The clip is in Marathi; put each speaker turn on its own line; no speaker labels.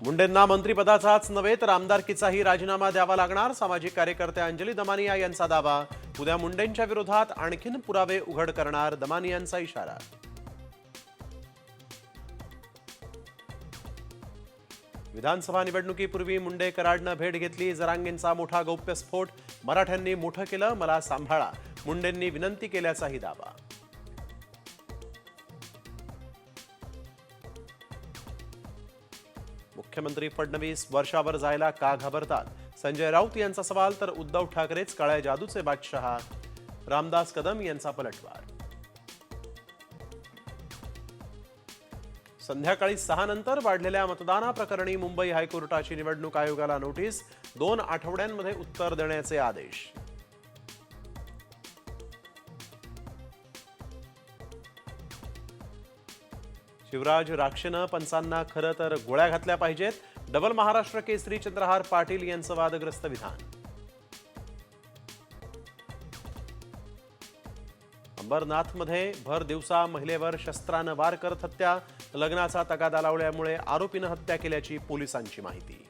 मुंडेंना मंत्रिपदाचाच नव्हे तर आमदारकीचाही राजीनामा द्यावा लागणार, सामाजिक कार्यकर्त्या अंजली दमानिया यांचा दावा। उद्या मुंडेंच्या विरोधात आणखीन पुरावे उघड करणार, दमानियांचा इशारा। विधानसभा निवडणुकीपूर्वी मुंडे कराडनं भेट घेतली, जरांगेंचा मोठा गौप्यस्फोट, मराठ्यांनी मोठं केलं, मला सांभाळा, मुंडेंनी विनंती केल्याचाही दावा। मुख्यमंत्री फडणवीस वर्षावर जायला का घाबरतात, संजय राऊत यांचा सवाल, तर उद्धव ठाकरेच काळ्या जादूचे बादशहा, रामदास कदम यांचा पलटवार। संध्याकाळी 6 नंतर वाढलेल्या मतदानाप्रकरणी मुंबई हायकोर्टाची निवडणूक आयोगाला नोटीस, 2 आठवड्यांमध्ये उत्तर देण्याचे आदेश। शिवराज राक्षेनं पंचांना खरं तर गोळ्या घातल्या पाहिजेत, डबल महाराष्ट्र केसरी चंद्रहार पाटील यांचं वादग्रस्त विधान। अंबरनाथमध्ये भर दिवसा महिलेवर शस्त्रानं वार करत हत्या, लग्नाचा तगादा लावल्यामुळे आरोपीनं हत्या केल्याची पोलिसांची माहिती।